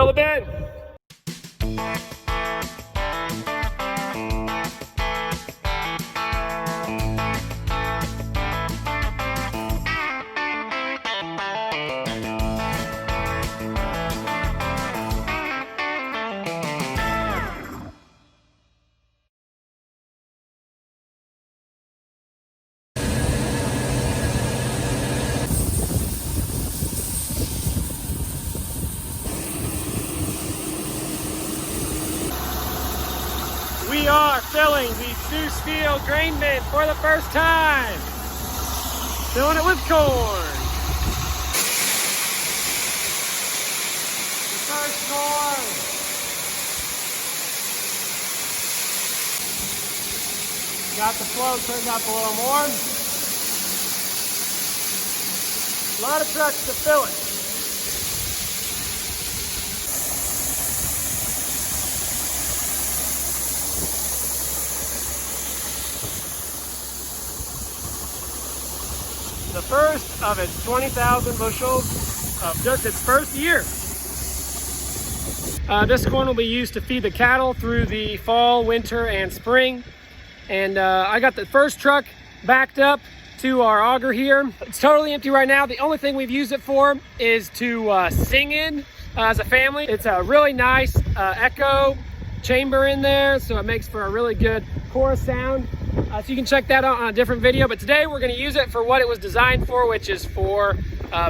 fill the bin. We are filling the Sioux Steel grain bin for the first time. Filling it with corn. The first corn. Got the flow turned up a little more. A lot of trucks to fill it. The first of its 20,000 bushels of just its first year. This corn will be used to feed the cattle through the fall, winter, and spring. And I got the first truck backed up to our auger here. It's totally empty right now. The only thing we've used it for is to sing in as a family. It's a really nice echo chamber in there, so it makes for a really good chorus sound. So you can check that out on a different video, but today we're going to use it for what it was designed for, which is for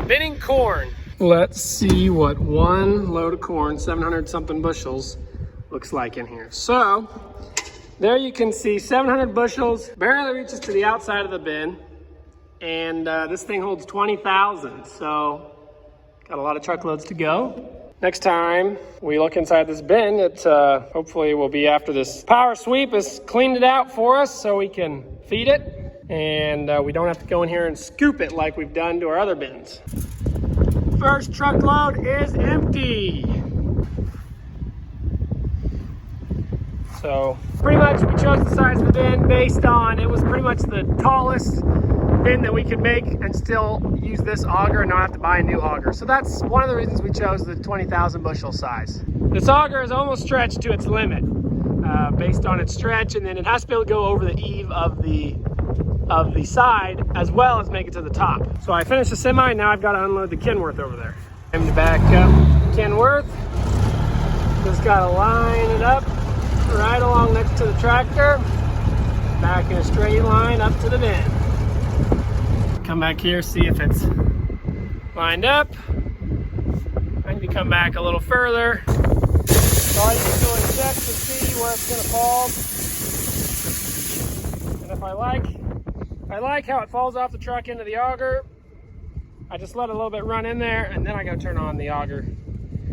binning corn. Let's see what one load of corn, 700 something bushels, looks like in here. So there you can see 700 bushels, barely reaches to the outside of the bin, and this thing holds 20,000, so got a lot of truckloads to go. Next time we look inside this bin, it hopefully will be after this power sweep has cleaned it out for us so we can feed it, and we don't have to go in here and scoop it like we've done to our other bins. First truckload is empty. So pretty much we chose the size of the bin based on it was pretty much the tallest bin that we could make and still use this auger and not have to buy a new auger. So that's one of the reasons we chose the 20,000 bushel size. This auger is almost stretched to its limit based on its stretch, and then it has to be able to go over the eave of the side as well as make it to the top. So I finished the semi, now I've got to unload the Kenworth over there. Time to back up Kenworth. Just got to line it up right along next to the tractor, back in a straight line up to the bin. Come back here, see if it's lined up. I need to come back a little further. So all you can do is check to see where it's gonna fall. And if I like how it falls off the truck into the auger, I just let it a little bit run in there, and then I gotta turn on the auger.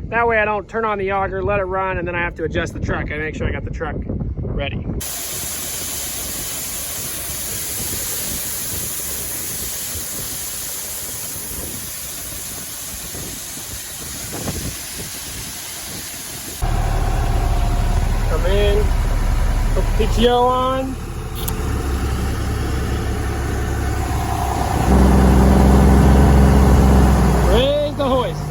That way I don't turn on the auger, let it run, and then I have to adjust the truck. I make sure I got the truck ready. Come in, put the PTO on. Raise the hoist.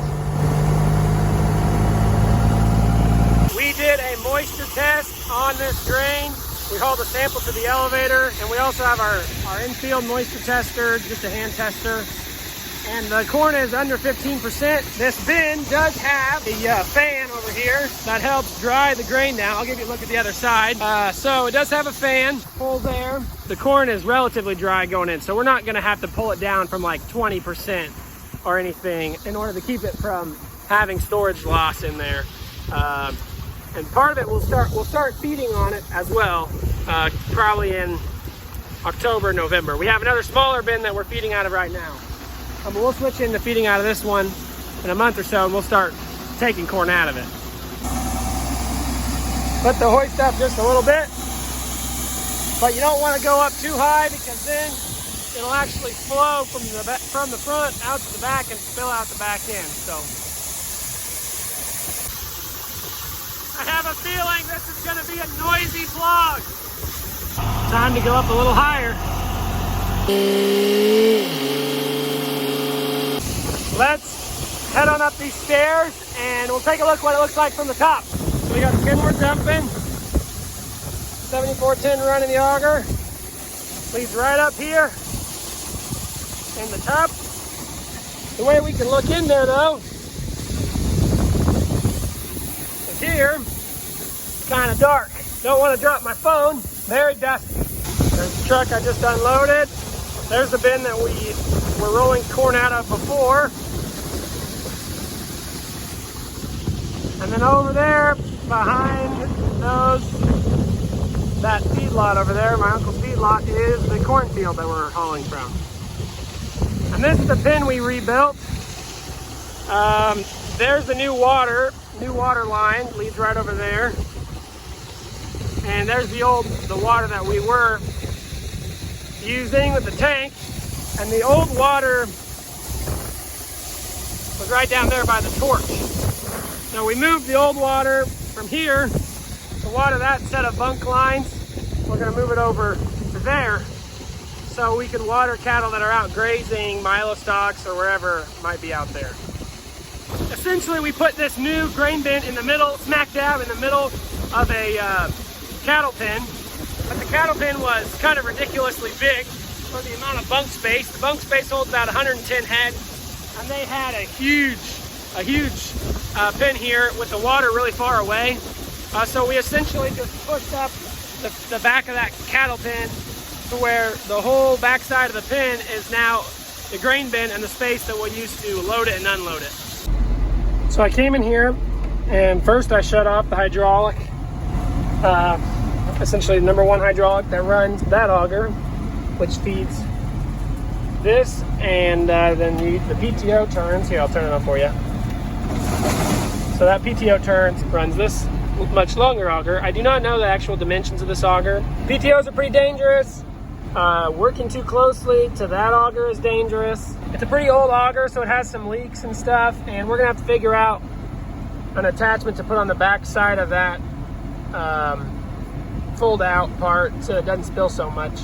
We did a moisture test on this grain. We hauled a sample to the elevator, and we also have our infield moisture tester, just a hand tester. And the corn is under 15%. This bin does have a fan over here that helps dry the grain down. I'll give you a look at the other side. So it does have a fan, pulls air. The corn is relatively dry going in, so we're not gonna have to pull it down from like 20% or anything in order to keep it from having storage loss in there. And part of it we'll start feeding on it as well, probably in October, November. We have another smaller bin that we're feeding out of right now. But we'll switch into feeding out of this one in a month or so, and we'll start taking corn out of it. Put the hoist up just a little bit, but you don't want to go up too high because then it'll actually flow from the front out to the back and spill out the back end. So I have a feeling this is going to be a noisy vlog. Time to go up a little higher. Let's head on up these stairs and we'll take a look what it looks like from the top. So we got the pin we're dumping, 7410 running the auger, leads right up here in the top. The way we can look in there though is here. It's kind of dark. Don't want to drop my phone. Very dusty. There's the truck I just unloaded. There's the bin that we were rolling corn out of before. And then over there, behind that feedlot over there, my uncle's feedlot, is the cornfield that we're hauling from. And this is the bin we rebuilt. There's the new water line, leads right over there. And there's the water that we were using with the tank. And the old water was right down there by the torch. So we moved the old water from here to water that set of bunk lines. We're gonna move it over to there so we can water cattle that are out grazing, milo stocks, or wherever might be out there. Essentially, we put this new grain bin in the middle, smack dab in the middle of a cattle pen. But the cattle pen was kind of ridiculously big for the amount of bunk space. The bunk space holds about 110 head, and they had a huge pen here with the water really far away. So we essentially just pushed up the back of that cattle pen to where the whole back side of the pen is now the grain bin and the space that we'll use to load it and unload it. So I came in here and first I shut off the hydraulic, essentially the #1 hydraulic that runs that auger, which feeds this, and then the PTO turns. Here, I'll turn it on for you. So that PTO turns, runs this much longer auger. I do not know the actual dimensions of this auger. PTOs are pretty dangerous. Working too closely to that auger is dangerous. It's a pretty old auger, so it has some leaks and stuff, and we're gonna have to figure out an attachment to put on the back side of that fold out part so it doesn't spill so much.